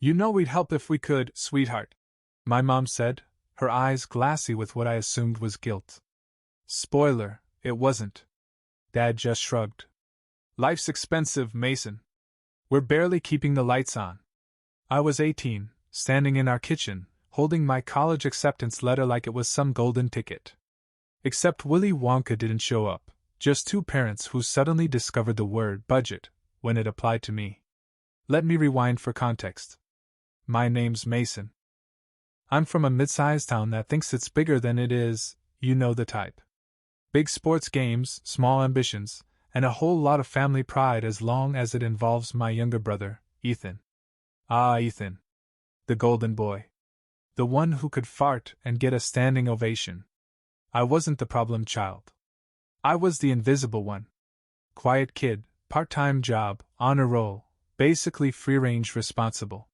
You know we'd help if we could, sweetheart, my mom said, her eyes glassy with what I assumed was guilt. Spoiler, it wasn't. Dad just shrugged. Life's expensive, Mason. We're barely keeping the lights on. I was 18, standing in our kitchen, holding my college acceptance letter like it was some golden ticket. Except Willy Wonka didn't show up, just two parents who suddenly discovered the word budget when it applied to me. Let me rewind for context. My name's Mason. I'm from a mid-sized town that thinks it's bigger than it is, you know the type. Big sports games, small ambitions, and a whole lot of family pride as long as it involves my younger brother, Ethan. Ah, Ethan. The golden boy. The one who could fart and get a standing ovation. I wasn't the problem child. I was the invisible one. Quiet kid, part-time job, honor roll, basically free-range responsible.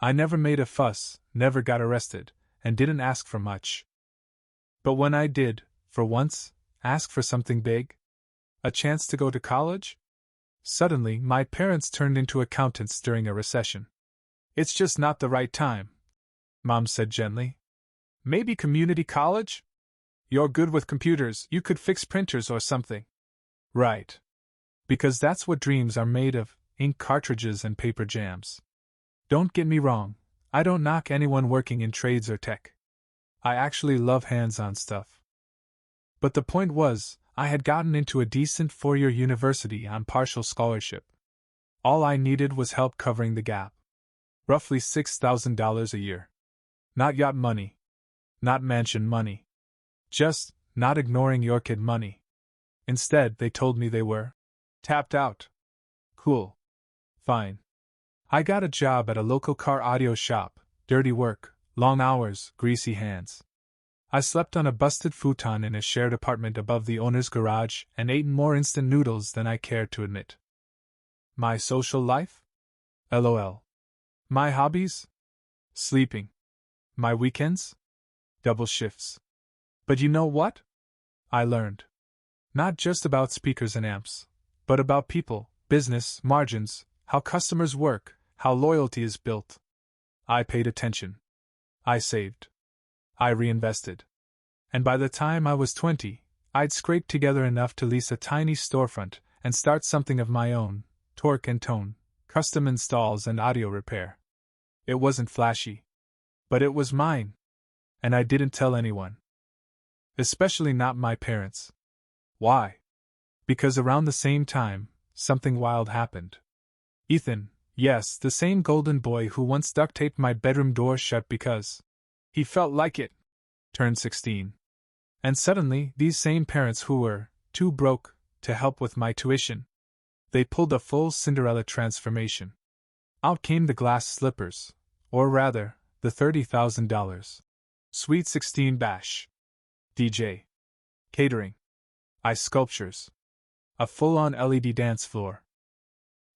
I never made a fuss, never got arrested, and didn't ask for much. But when I did, for once, ask for something big, a chance to go to college, suddenly my parents turned into accountants during a recession. It's just not the right time, Mom said gently. Maybe community college? You're good with computers, you could fix printers or something. Right. Because that's what dreams are made of, ink cartridges and paper jams. Don't get me wrong, I don't knock anyone working in trades or tech. I actually love hands-on stuff. But the point was, I had gotten into a decent four-year university on partial scholarship. All I needed was help covering the gap. Roughly $6,000 a year. Not yacht money. Not mansion money. Just, not ignoring your kid money. Instead, they told me they were tapped out. Cool. Fine. I got a job at a local car audio shop, dirty work, long hours, greasy hands. I slept on a busted futon in a shared apartment above the owner's garage and ate more instant noodles than I cared to admit. My social life? LOL. My hobbies? Sleeping. My weekends? Double shifts. But you know what? I learned. Not just about speakers and amps, but about people, business, margins, how customers work, how loyalty is built. I paid attention. I saved. I reinvested. And by the time I was 20, I'd scraped together enough to lease a tiny storefront and start something of my own, torque and tone, custom installs and audio repair. It wasn't flashy. But it was mine. And I didn't tell anyone. Especially not my parents. Why? Because around the same time, something wild happened. Ethan, yes, the same golden boy who once duct taped my bedroom door shut because he felt like it, turned 16. And suddenly, these same parents who were too broke to help with my tuition, they pulled a full Cinderella transformation. Out came the glass slippers, or rather, the $30,000. Sweet 16 bash. DJ. Catering. Ice sculptures. A full-on LED dance floor.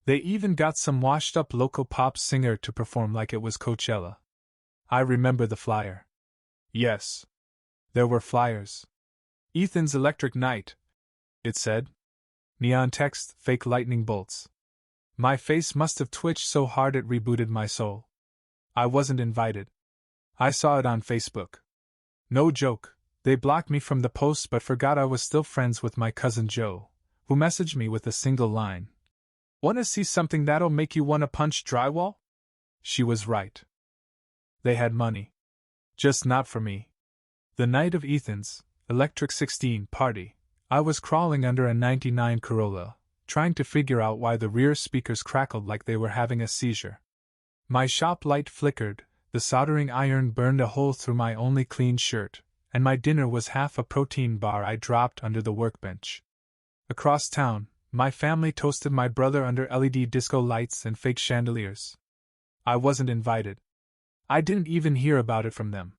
They even got some washed-up local pop singer to perform like it was Coachella. I remember the flyer. Yes. There were flyers. Ethan's Electric Night, it said. Neon text, fake lightning bolts. My face must have twitched so hard it rebooted my soul. I wasn't invited. I saw it on Facebook. No joke, they blocked me from the posts but forgot I was still friends with my cousin Joe, who messaged me with a single line. "Wanna see something that'll make you wanna punch drywall?" She was right. They had money. Just not for me. The night of Ethan's Electric 16 party, I was crawling under a '99 Corolla, trying to figure out why the rear speakers crackled like they were having a seizure. My shop light flickered, the soldering iron burned a hole through my only clean shirt, and my dinner was half a protein bar I dropped under the workbench. Across town, my family toasted my brother under LED disco lights and fake chandeliers. I wasn't invited. I didn't even hear about it from them.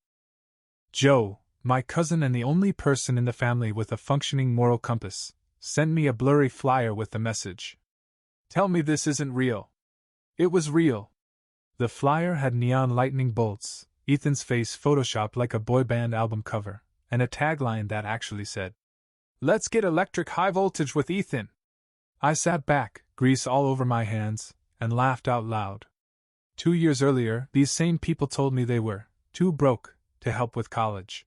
Joe, my cousin and the only person in the family with a functioning moral compass, sent me a blurry flyer with the message. "Tell me this isn't real." It was real. The flyer had neon lightning bolts, Ethan's face photoshopped like a boy band album cover, and a tagline that actually said, "Let's get electric high voltage with Ethan." I sat back, grease all over my hands, and laughed out loud. 2 years earlier, these same people told me they were too broke to help with college.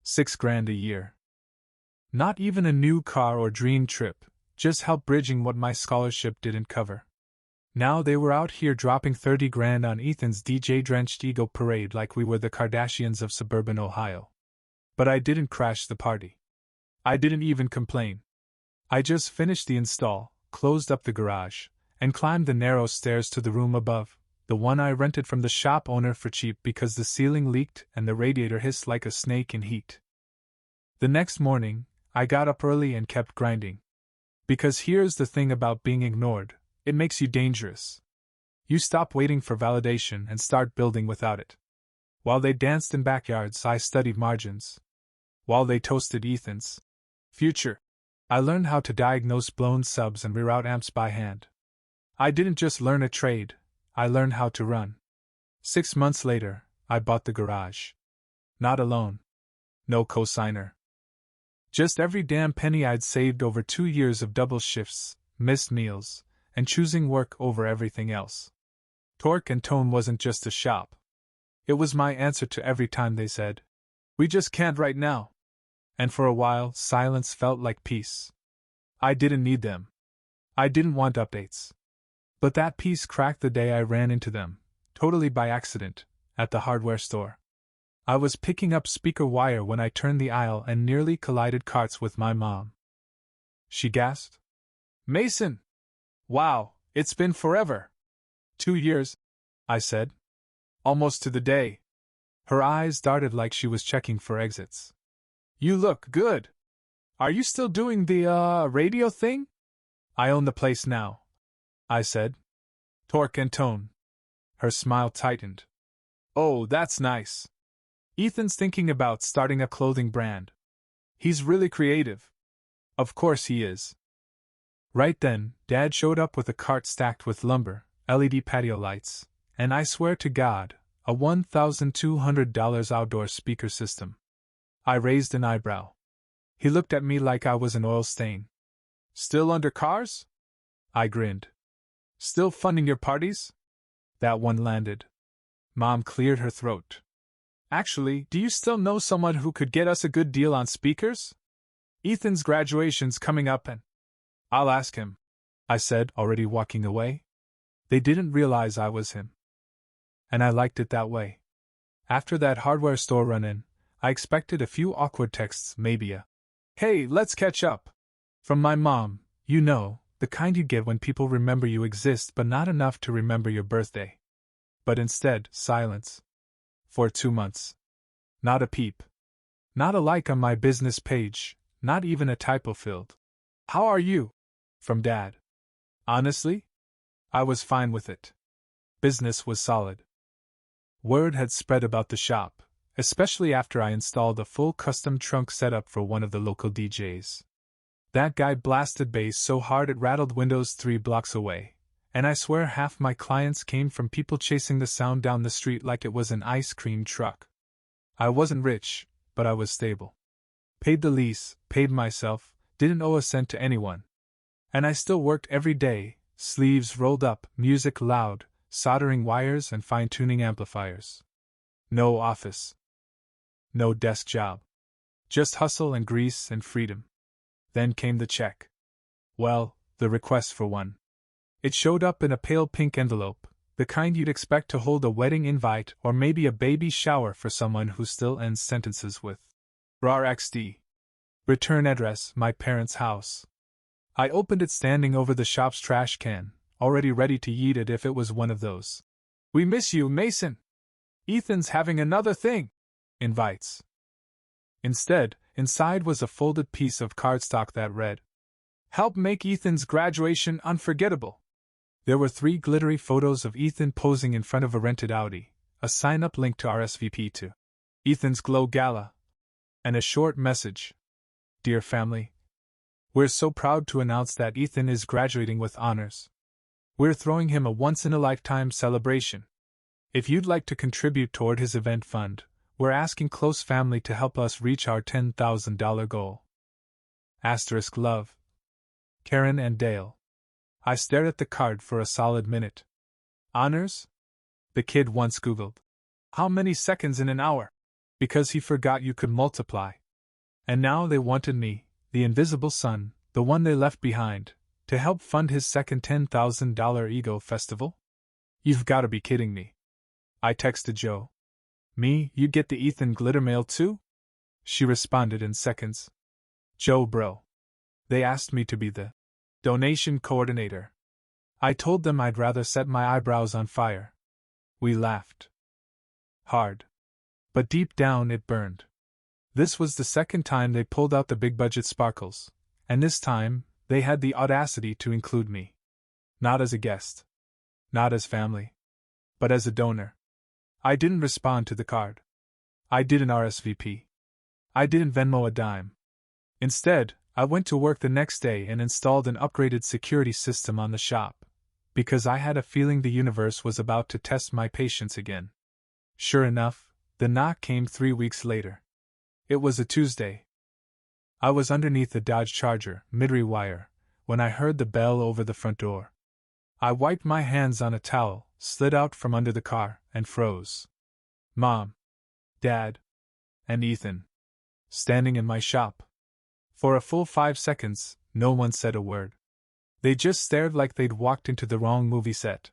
$6,000 a year. Not even a new car or dream trip, just help bridging what my scholarship didn't cover. Now they were out here dropping $30,000 on Ethan's DJ-drenched ego parade like we were the Kardashians of suburban Ohio. But I didn't crash the party. I didn't even complain. I just finished the install, closed up the garage, and climbed the narrow stairs to the room above, the one I rented from the shop owner for cheap because the ceiling leaked and the radiator hissed like a snake in heat. The next morning, I got up early and kept grinding. Because here's the thing about being ignored, it makes you dangerous. You stop waiting for validation and start building without it. While they danced in backyards, I studied margins. While they toasted Ethan's future, I learned how to diagnose blown subs and reroute amps by hand. I didn't just learn a trade, I learned how to run. 6 months later, I bought the garage. Not alone. No cosigner. Just every damn penny I'd saved over 2 years of double shifts, missed meals, and choosing work over everything else. Torque and Tone wasn't just a shop. It was my answer to every time they said, "We just can't right now." And for a while, silence felt like peace. I didn't need them. I didn't want updates. But that peace cracked the day I ran into them, totally by accident, at the hardware store. I was picking up speaker wire when I turned the aisle and nearly collided carts with my mom. She gasped. "Mason! Wow, it's been forever." 2 years, I said. Almost to the day. Her eyes darted like she was checking for exits. "You look good. Are you still doing the, radio thing?" "I own the place now," I said. "Torque and Tone." Her smile tightened. "Oh, that's nice. Ethan's thinking about starting a clothing brand. He's really creative." "Of course he is." Right then, Dad showed up with a cart stacked with lumber, LED patio lights, and I swear to God, a $1,200 outdoor speaker system. I raised an eyebrow. He looked at me like I was an oil stain. "Still under cars?" I grinned. "Still funding your parties?" That one landed. Mom cleared her throat. "Actually, do you still know someone who could get us a good deal on speakers? Ethan's graduation's coming up and—" "I'll ask him," I said, already walking away. They didn't realize I was him. And I liked it that way. After that hardware store run-in, I expected a few awkward texts, maybe a "Hey, let's catch up," from my mom, you know, the kind you get when people remember you exist but not enough to remember your birthday. But instead, silence. For 2 months. Not a peep. Not a like on my business page, not even a typo filled "How are you?" from Dad. Honestly? I was fine with it. Business was solid. Word had spread about the shop, especially after I installed a full custom trunk setup for one of the local DJs. That guy blasted bass so hard it rattled windows 3 blocks away, and I swear half my clients came from people chasing the sound down the street like it was an ice cream truck. I wasn't rich, but I was stable. Paid the lease, paid myself, didn't owe a cent to anyone. And I still worked every day, sleeves rolled up, music loud, soldering wires and fine-tuning amplifiers. No office. No desk job. Just hustle and grease and freedom. Then came the check. Well, the request for one. It showed up in a pale pink envelope, the kind you'd expect to hold a wedding invite or maybe a baby shower for someone who still ends sentences with RAR XD. Return address, my parents' house. I opened it standing over the shop's trash can, already ready to yeet it if it was one of those "We miss you, Mason. Ethan's having another thing" invites. Instead, inside was a folded piece of cardstock that read, "Help make Ethan's graduation unforgettable." There were 3 glittery photos of Ethan posing in front of a rented Audi, a sign-up link to RSVP to Ethan's Glow Gala, and a short message. "Dear family, we're so proud to announce that Ethan is graduating with honors. We're throwing him a once-in-a-lifetime celebration. If you'd like to contribute toward his event fund, we're asking close family to help us reach our $10,000 goal. Asterisk love. Karen and Dale." I stared at the card for a solid minute. Honors? The kid once Googled, "How many seconds in an hour?" because he forgot you could multiply. And now they wanted me, the invisible son, the one they left behind, to help fund his second $10,000 ego festival? You've gotta be kidding me. I texted Jo. Me, you get the Ethan glitter mail too? She responded in seconds. Jo bro. They asked me to be the donation coordinator. I told them I'd rather set my eyebrows on fire. We laughed. Hard. But deep down it burned. This was the second time they pulled out the big budget sparkles, and this time, they had the audacity to include me. Not as a guest. Not as family. But as a donor. I didn't respond to the card. I didn't RSVP. I didn't Venmo a dime. Instead, I went to work the next day and installed an upgraded security system on the shop, because I had a feeling the universe was about to test my patience again. Sure enough, the knock came 3 weeks later. It was a Tuesday. I was underneath the Dodge Charger, mid-rewire, when I heard the bell over the front door. I wiped my hands on a towel, slid out from under the car, and froze. Mom, Dad, and Ethan, standing in my shop. For a full 5 seconds, no one said a word. They just stared like they'd walked into the wrong movie set.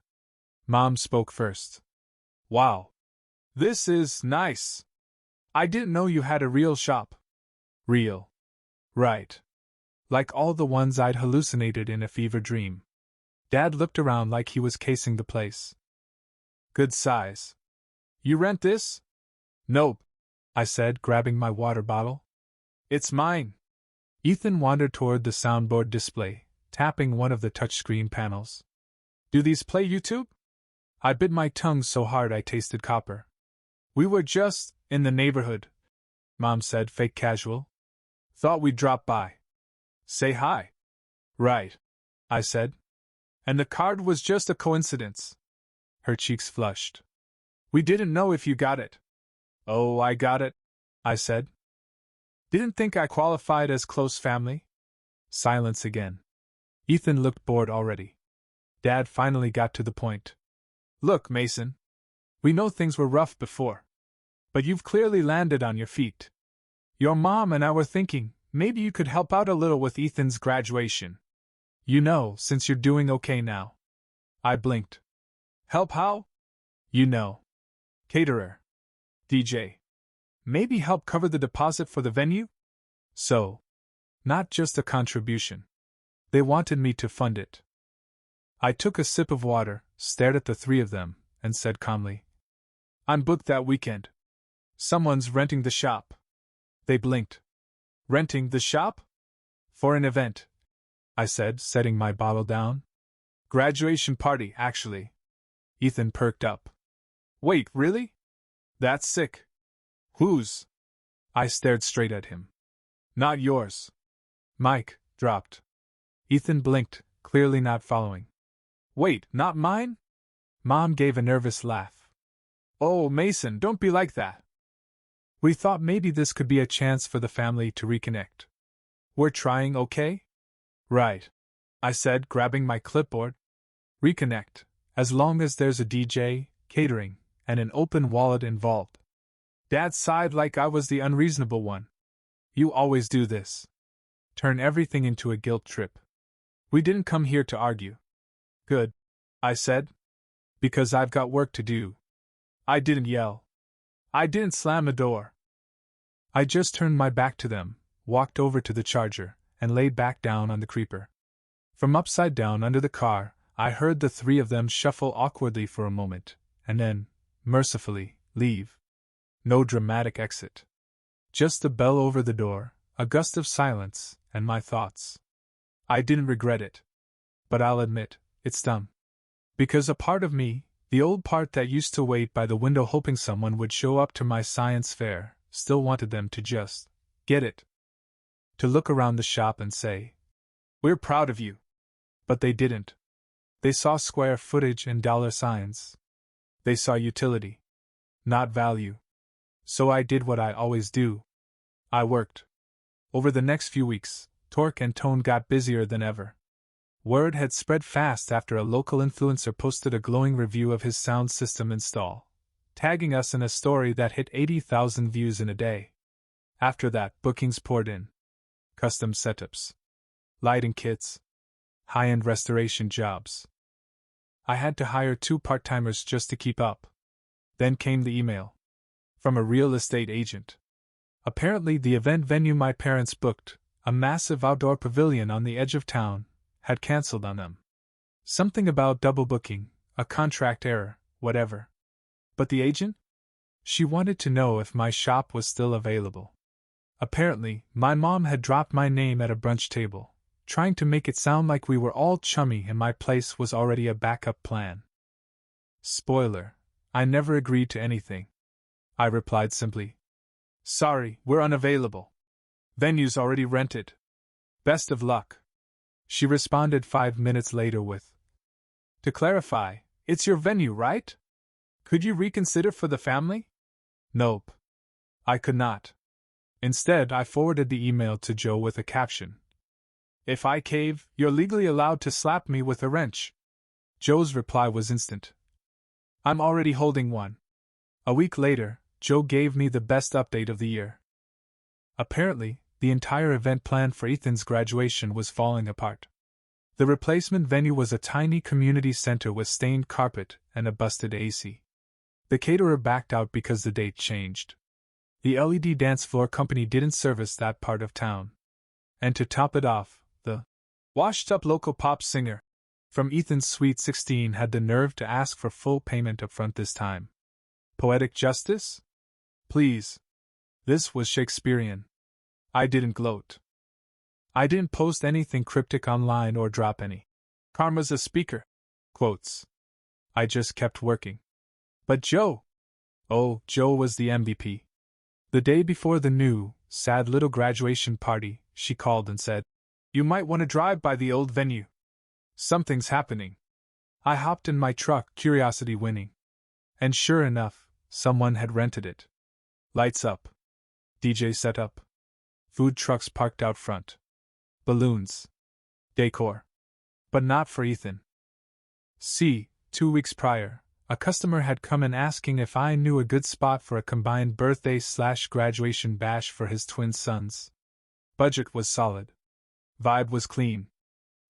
Mom spoke first. Wow. This is nice. I didn't know you had a real shop. Real. Right. Like all the ones I'd hallucinated in a fever dream. Dad looked around like he was casing the place. Good size. You rent this? Nope, I said, grabbing my water bottle. It's mine. Ethan wandered toward the soundboard display, tapping one of the touchscreen panels. Do these play YouTube? I bit my tongue so hard I tasted copper. We were just in the neighborhood, Mom said, fake casual. Thought we'd drop by. Say hi. Right, I said. And the card was just a coincidence. Her cheeks flushed. We didn't know if you got it. Oh, I got it, I said. Didn't think I qualified as close family? Silence again. Ethan looked bored already. Dad finally got to the point. Look, Mason. We know things were rough before. But you've clearly landed on your feet. Your mom and I were thinking, maybe you could help out a little with Ethan's graduation. You know, since you're doing okay now. I blinked. Help how? You know. Caterer. DJ. Maybe help cover the deposit for the venue? So. Not just a contribution. They wanted me to fund it. I took a sip of water, stared at the three of them, and said calmly, I'm booked that weekend. Someone's renting the shop. They blinked. Renting the shop? For an event, I said, setting my bottle down. Graduation party, actually. Ethan perked up. Wait, really? That's sick. Whose? I stared straight at him. Not yours. Mike dropped. Ethan blinked, clearly not following. Wait, not mine? Mom gave a nervous laugh. Oh, Mason, don't be like that. We thought maybe this could be a chance for the family to reconnect. We're trying, okay? Right, I said, grabbing my clipboard. Reconnect, as long as there's a DJ, catering, and an open wallet involved. Dad sighed like I was the unreasonable one. You always do this. Turn everything into a guilt trip. We didn't come here to argue. Good, I said. Because I've got work to do. I didn't yell. I didn't slam the door. I just turned my back to them, walked over to the Charger, and laid back down on the creeper. From upside down under the car, I heard the three of them shuffle awkwardly for a moment, and then, mercifully, leave. No dramatic exit. Just the bell over the door, a gust of silence, and my thoughts. I didn't regret it. But I'll admit, it stung. Because a part of me, the old part that used to wait by the window hoping someone would show up to my science fair, still wanted them to just get it. To look around the shop and say, We're proud of you. But they didn't. They saw square footage and dollar signs. They saw utility, not value. So I did what I always do. I worked. Over the next few weeks, Torque and Tone got busier than ever. Word had spread fast after a local influencer posted a glowing review of his sound system install, tagging us in a story that hit 80,000 views in a day. After that, bookings poured in. Custom setups, lighting kits, high-end restoration jobs. I had to hire 2 part-timers just to keep up. Then came the email. From a real estate agent. Apparently, the event venue my parents booked, a massive outdoor pavilion on the edge of town, had cancelled on them. Something about double booking, a contract error, whatever. But the agent? She wanted to know if my shop was still available. Apparently, my mom had dropped my name at a brunch table, trying to make it sound like we were all chummy and my place was already a backup plan. Spoiler, I never agreed to anything. I replied simply, "Sorry, we're unavailable. Venue's already rented. Best of luck." She responded 5 minutes later with, "To clarify, it's your venue, right? Could you reconsider for the family?" Nope. I could not. Instead, I forwarded the email to Joe with a caption. "If I cave, you're legally allowed to slap me with a wrench." Joe's reply was instant. "I'm already holding one." A week later, Joe gave me the best update of the year. Apparently, the entire event plan for Ethan's graduation was falling apart. The replacement venue was a tiny community center with stained carpet and a busted AC. The caterer backed out because the date changed. The LED dance floor company didn't service that part of town. And to top it off, the washed-up local pop singer from Ethan's Sweet 16 had the nerve to ask for full payment up front this time. Poetic justice? Please. This was Shakespearean. I didn't gloat. I didn't post anything cryptic online or drop any "Karma's a speaker" quotes. I just kept working. But Joe! Oh, Joe was the MVP. The day before the new, sad little graduation party, she called and said, "You might want to drive by the old venue. Something's happening." I hopped in my truck, curiosity winning. And sure enough, someone had rented it. Lights up. DJ set up. Food trucks parked out front. Balloons. Decor. But not for Ethan. See, 2 weeks prior, a customer had come in asking if I knew a good spot for a combined birthday/graduation bash for his twin sons. Budget was solid. Vibe was clean.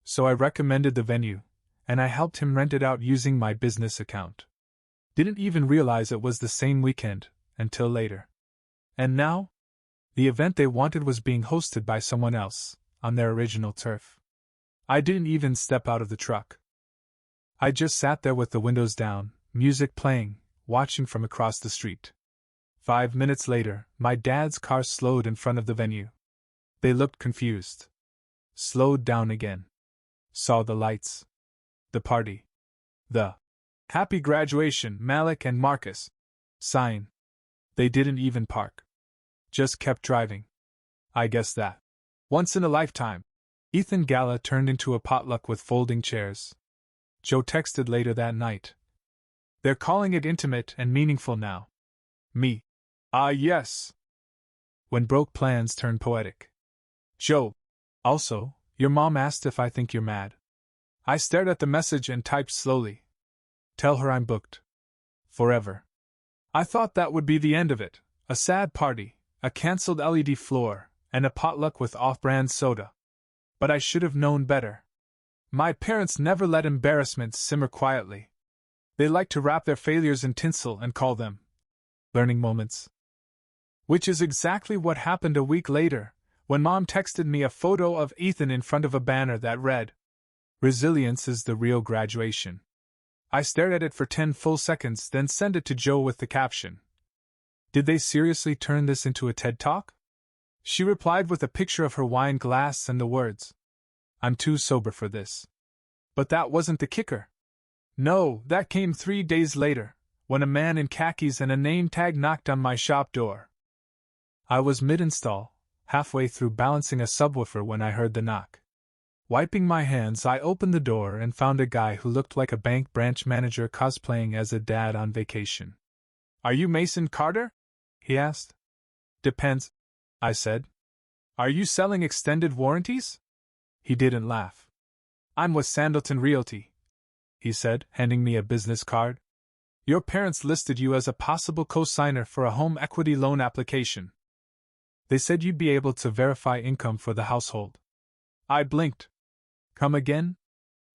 So I recommended the venue, and I helped him rent it out using my business account. Didn't even realize it was the same weekend, until later. And now? The event they wanted was being hosted by someone else, on their original turf. I didn't even step out of the truck. I just sat there with the windows down, music playing, watching from across the street. 5 minutes later, my dad's car slowed in front of the venue. They looked confused. Slowed down again. Saw the lights. The party. The "Happy Graduation, Malik and Marcus" sign. They didn't even park. Just kept driving. I guess that. Once in a lifetime. Ethan Gala turned into a potluck with folding chairs. Joe texted later that night. "They're calling it intimate and meaningful now." Me. "Ah, yes." When broke plans turn poetic. Joe. "Also, your mom asked if I think you're mad." I stared at the message and typed slowly. "Tell her I'm booked. Forever." I thought that would be the end of it. A sad party, a cancelled LED floor, and a potluck with off-brand soda. But I should have known better. My parents never let embarrassments simmer quietly. They like to wrap their failures in tinsel and call them learning moments. Which is exactly what happened a week later, when Mom texted me a photo of Ethan in front of a banner that read, "Resilience is the real graduation." I stared at it for 10 full seconds, then sent it to Joe with the caption, "Did they seriously turn this into a TED Talk?" She replied with a picture of her wine glass and the words, "I'm too sober for this." But that wasn't the kicker. No, that came 3 days later, when a man in khakis and a name tag knocked on my shop door. I was mid-install, halfway through balancing a subwoofer when I heard the knock. Wiping my hands, I opened the door and found a guy who looked like a bank branch manager cosplaying as a dad on vacation. "Are you Mason Carter?" he asked. "Depends," I said. "Are you selling extended warranties?" He didn't laugh. I'm with Sandleton Realty, he said, handing me a business card. Your parents listed you as a possible co-signer for a home equity loan application. They said you'd be able to verify income for the household. I blinked. Come again?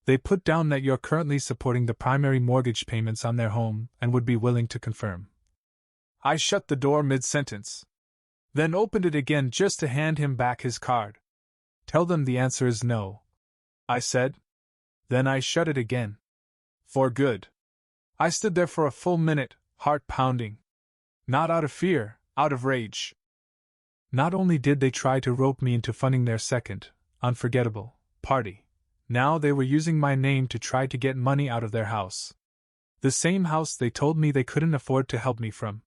They put down that you're currently supporting the primary mortgage payments on their home and would be willing to confirm. I shut the door mid-sentence, then opened it again just to hand him back his card. Tell them the answer is no, I said. Then I shut it again. For good. I stood there for a full minute, heart pounding. Not out of fear, out of rage. Not only did they try to rope me into funding their second, unforgettable, party, now they were using my name to try to get money out of their house. The same house they told me they couldn't afford to help me from.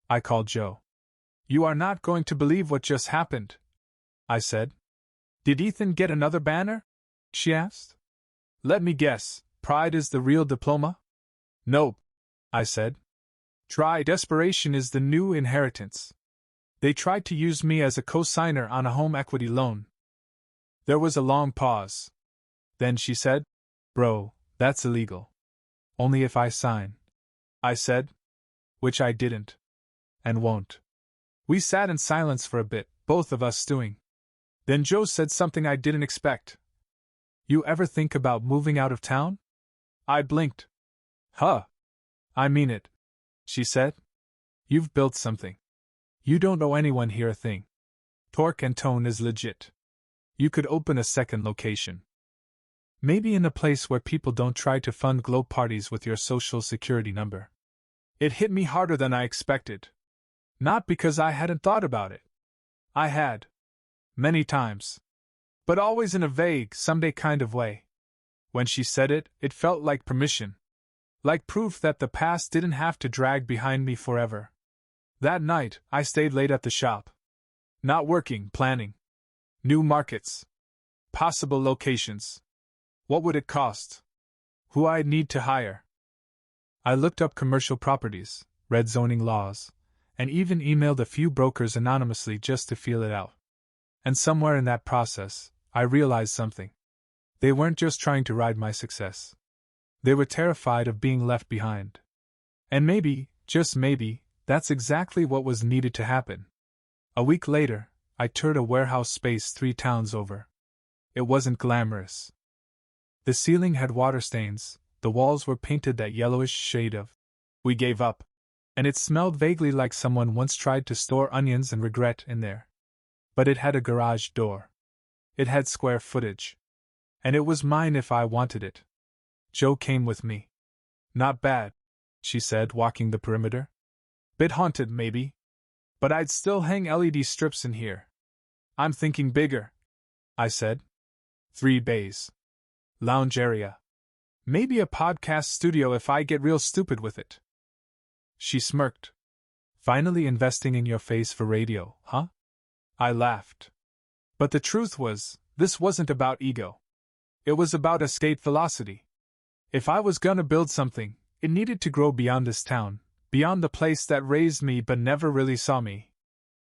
I called Joe. You are not going to believe what just happened, I said. Did Ethan get another banner? She asked. Let me guess, pride is the real diploma? Nope, I said. Try desperation is the new inheritance. They tried to use me as a co-signer on a home equity loan. There was a long pause. Then she said, Bro, that's illegal. Only if I sign. I said. Which I didn't. And won't. We sat in silence for a bit, both of us stewing. Then Joe said something I didn't expect. You ever think about moving out of town? I blinked. Huh. I mean it, she said. You've built something. You don't owe anyone here a thing. Torque and Tone is legit. You could open a second location. Maybe in a place where people don't try to fund glow parties with your social security number. It hit me harder than I expected. Not because I hadn't thought about it. I had. Many times. But always in a vague, someday kind of way. When she said it, it felt like permission. Like proof that the past didn't have to drag behind me forever. That night, I stayed late at the shop. Not working, planning. New markets. Possible locations. What would it cost? Who I'd need to hire. I looked up commercial properties, read zoning laws, and even emailed a few brokers anonymously just to feel it out. And somewhere in that process, I realized something. They weren't just trying to ride my success. They were terrified of being left behind. And maybe, just maybe, that's exactly what was needed to happen. A week later, I toured a warehouse space 3 towns over. It wasn't glamorous. The ceiling had water stains, the walls were painted that yellowish shade of "we gave up," and it smelled vaguely like someone once tried to store onions and regret in there. But it had a garage door. It had square footage. And it was mine if I wanted it. Joe came with me. Not bad, she said, walking the perimeter. Bit haunted, maybe. But I'd still hang LED strips in here. I'm thinking bigger, I said. 3 bays. Lounge area. Maybe a podcast studio if I get real stupid with it. She smirked. Finally investing in your face for radio, huh? I laughed. But the truth was, this wasn't about ego. It was about escape velocity. If I was gonna build something, it needed to grow beyond this town, beyond the place that raised me but never really saw me.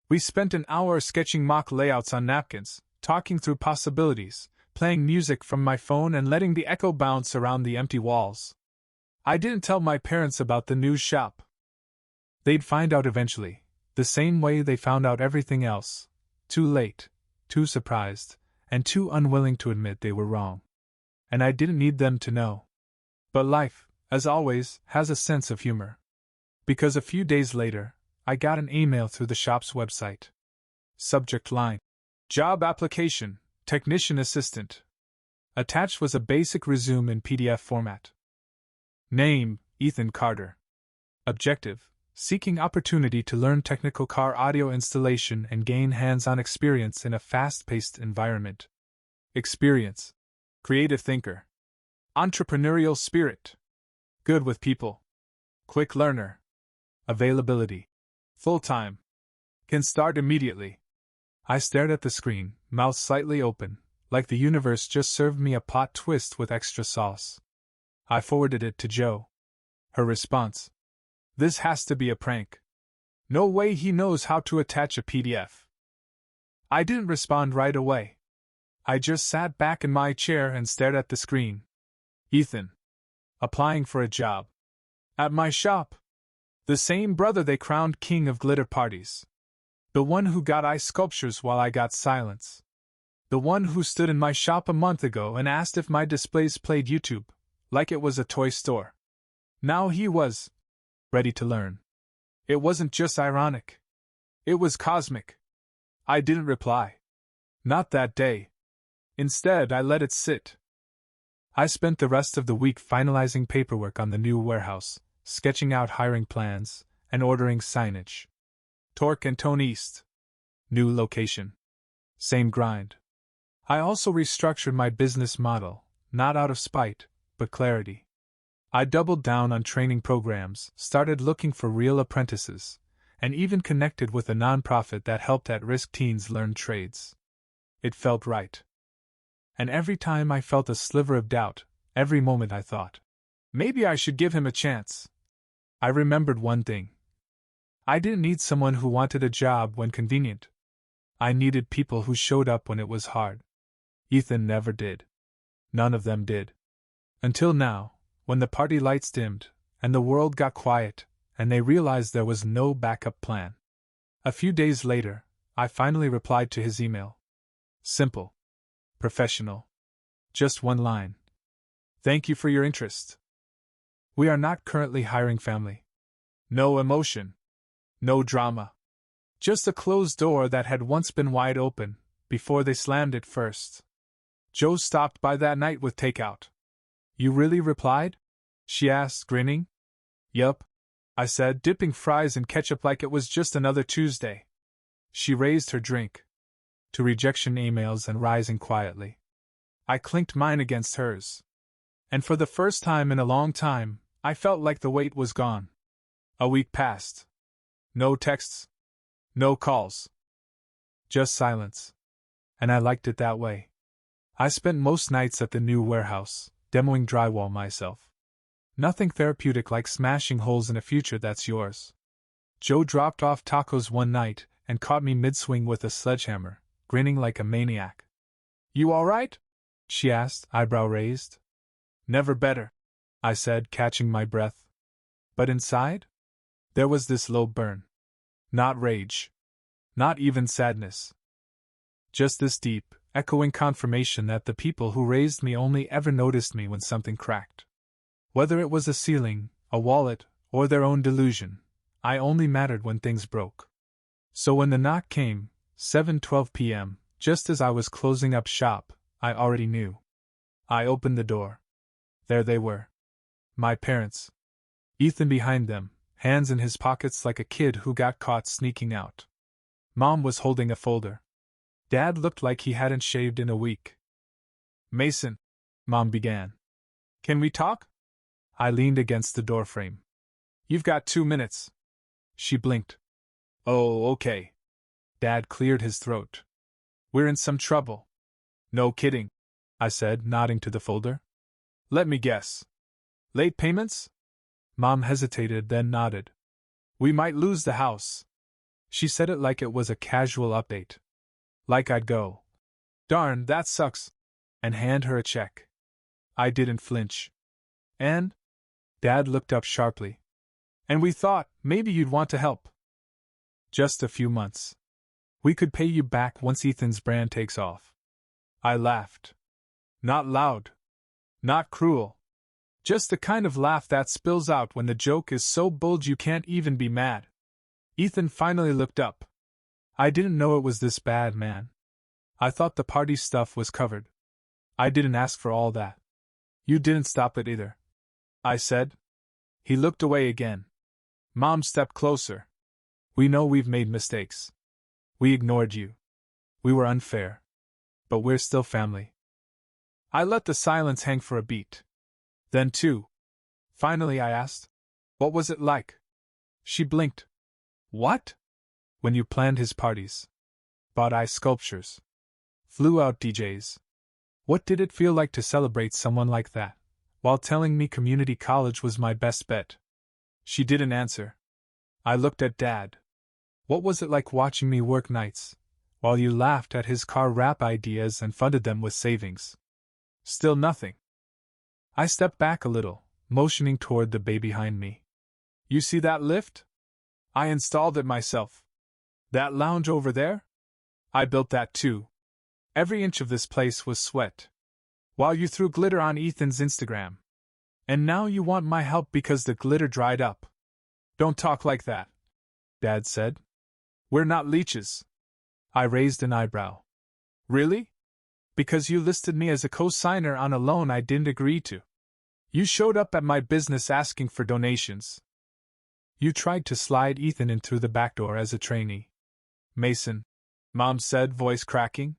We spent an hour sketching mock layouts on napkins, talking through possibilities, playing music from my phone and letting the echo bounce around the empty walls. I didn't tell my parents about the news shop. They'd find out eventually, the same way they found out everything else. Too late, too surprised, and too unwilling to admit they were wrong. And I didn't need them to know. But life, as always, has a sense of humor. Because a few days later, I got an email through the shop's website. Subject line: Job application, technician assistant. Attached was a basic resume in PDF format. Name: Ethan Carter. Objective: seeking opportunity to learn technical car audio installation and gain hands-on experience in a fast-paced environment. Experience: creative thinker. Entrepreneurial spirit. Good with people. Quick learner. Availability: full-time. Can start immediately. I stared at the screen, mouth slightly open, like the universe just served me a plot twist with extra sauce. I forwarded it to Joe. Her response: This has to be a prank. No way he knows how to attach a PDF. I didn't respond right away. I just sat back in my chair and stared at the screen. Ethan. Applying for a job. At my shop. The same brother they crowned king of glitter parties. The one who got ice sculptures while I got silence. The one who stood in my shop a month ago and asked if my displays played YouTube, like it was a toy store. Now he was ready to learn. It wasn't just ironic. It was cosmic. I didn't reply. Not that day. Instead, I let it sit. I spent the rest of the week finalizing paperwork on the new warehouse, sketching out hiring plans, and ordering signage. Torque and Tone East. New location. Same grind. I also restructured my business model, not out of spite, but clarity. I doubled down on training programs, started looking for real apprentices, and even connected with a nonprofit that helped at-risk teens learn trades. It felt right. And every time I felt a sliver of doubt, every moment I thought, maybe I should give him a chance, I remembered one thing. I didn't need someone who wanted a job when convenient. I needed people who showed up when it was hard. Ethan never did. None of them did. Until now, when the party lights dimmed, and the world got quiet, and they realized there was no backup plan. A few days later, I finally replied to his email. Simple. Professional. Just one line. Thank you for your interest. We are not currently hiring family. No emotion. No drama. Just a closed door that had once been wide open, before they slammed it first. Joe stopped by that night with takeout. You really replied? She asked, grinning. Yup, I said, dipping fries in ketchup like it was just another Tuesday. She raised her drink to rejection emails and rising quietly. I clinked mine against hers. And for the first time in a long time, I felt like the weight was gone. A week passed. No texts. No calls. Just silence. And I liked it that way. I spent most nights at the new warehouse, demoing drywall myself. Nothing therapeutic like smashing holes in a future that's yours. Joe dropped off tacos one night and caught me mid-swing with a sledgehammer, grinning like a maniac. You all right? She asked, eyebrow raised. Never better, I said, catching my breath. But inside? There was this low burn. Not rage. Not even sadness. Just this deep, echoing confirmation that the people who raised me only ever noticed me when something cracked. Whether it was a ceiling, a wallet, or their own delusion, I only mattered when things broke. So when the knock came, 7:12 p.m., just as I was closing up shop, I already knew. I opened the door. There they were. My parents. Ethan behind them, hands in his pockets like a kid who got caught sneaking out. Mom was holding a folder. Dad looked like he hadn't shaved in a week. Mason, Mom began. Can we talk? I leaned against the doorframe. You've got 2 minutes. She blinked. Oh, okay. Dad cleared his throat. We're in some trouble. No kidding, I said, nodding to the folder. Let me guess. Late payments? Mom hesitated, then nodded. We might lose the house. She said it like it was a casual update. Like I'd go, darn, that sucks, and hand her a check. I didn't flinch. And? Dad looked up sharply. And we thought, maybe you'd want to help. Just a few months. We could pay you back once Ethan's brand takes off. I laughed. Not loud. Not cruel. Just the kind of laugh that spills out when the joke is so bold you can't even be mad. Ethan finally looked up. I didn't know it was this bad, man. I thought the party stuff was covered. I didn't ask for all that. You didn't stop it either, I said. He looked away again. Mom stepped closer. We know we've made mistakes. We ignored you. We were unfair. But we're still family. I let the silence hang for a beat. Then too. Finally I asked, what was it like? She blinked. What? When you planned his parties. Bought ice sculptures. Flew out DJs. What did it feel like to celebrate someone like that, while telling me community college was my best bet? She didn't answer. I looked at Dad. What was it like watching me work nights, while you laughed at his car wrap ideas and funded them with savings. Still nothing. I stepped back a little, motioning toward the bay behind me. You see that lift? I installed it myself. That lounge over there? I built that too. Every inch of this place was sweat. While you threw glitter on Ethan's Instagram. And now you want my help because the glitter dried up. Don't talk like that, Dad said. We're not leeches. I raised an eyebrow. Really? Because you listed me as a co-signer on a loan I didn't agree to. You showed up at my business asking for donations. You tried to slide Ethan in through the back door as a trainee. Mason, Mom said, voice cracking.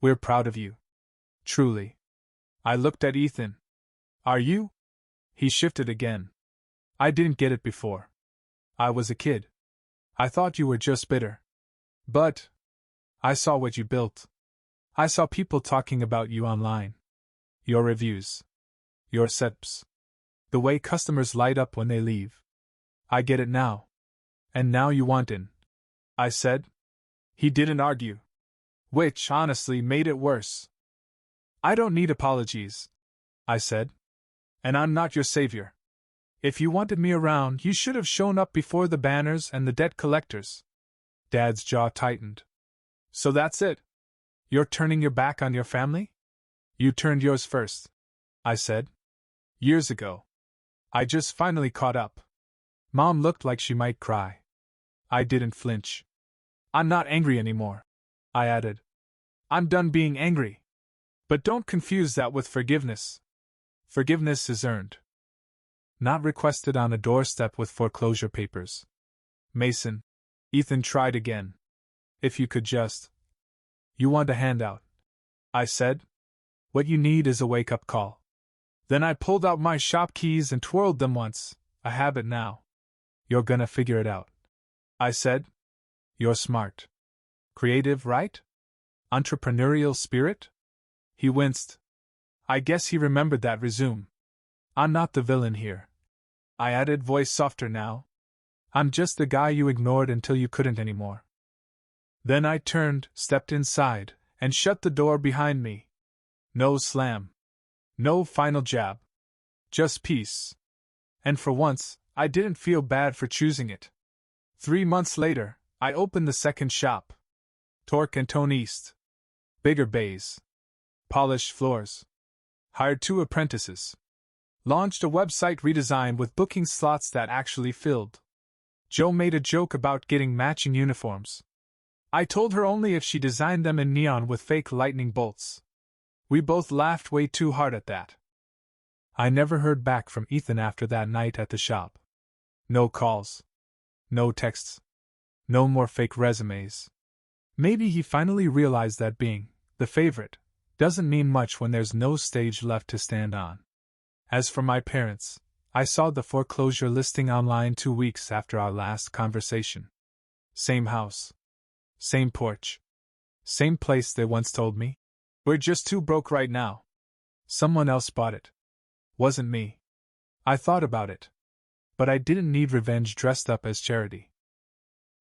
We're proud of you. Truly. I looked at Ethan. Are you? He shifted again. I didn't get it before. I was a kid. I thought you were just bitter. But I saw what you built. I saw people talking about you online. Your reviews. Your setups. The way customers light up when they leave. I get it now. And now you want in. I said. He didn't argue. Which, honestly, made it worse. I don't need apologies, I said. And I'm not your savior. If you wanted me around, you should have shown up before the banners and the debt collectors. Dad's jaw tightened. So that's it? You're turning your back on your family? You turned yours first, I said. Years ago. I just finally caught up. Mom looked like she might cry. I didn't flinch. I'm not angry anymore, I added. I'm done being angry. But don't confuse that with forgiveness. Forgiveness is earned, not requested on a doorstep with foreclosure papers. Mason, Ethan tried again. If you could just. You want a handout, I said. What you need is a wake-up call. Then I pulled out my shop keys and twirled them once, a habit now. You're gonna figure it out, I said. You're smart. Creative, right? Entrepreneurial spirit? He winced. I guess he remembered that resume. I'm not the villain here, I added, voice softer now. I'm just the guy you ignored until you couldn't anymore. Then I turned, stepped inside, and shut the door behind me. No slam. No final jab. Just peace. And for once, I didn't feel bad for choosing it. 3 months later, I opened the second shop. Torque and Tone East. Bigger bays. Polished floors. Hired 2 apprentices. Launched a website redesign with booking slots that actually filled. Joe made a joke about getting matching uniforms. I told her only if she designed them in neon with fake lightning bolts. We both laughed way too hard at that. I never heard back from Ethan after that night at the shop. No calls. No texts. No more fake resumes. Maybe he finally realized that being the favorite doesn't mean much when there's no stage left to stand on. As for my parents, I saw the foreclosure listing online 2 weeks after our last conversation. Same house. Same porch. Same place they once told me. We're just too broke right now. Someone else bought it. Wasn't me. I thought about it. But I didn't need revenge dressed up as charity.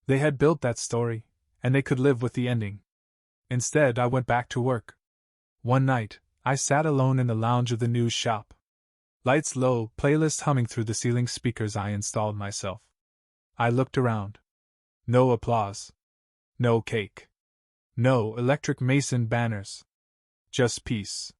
They had built that story, and they could live with the ending. Instead, I went back to work. One night, I sat alone in the lounge of the news shop. Lights low, playlist humming through the ceiling speakers I installed myself. I looked around. No applause. No cake. No electric Mason banners. Just peace.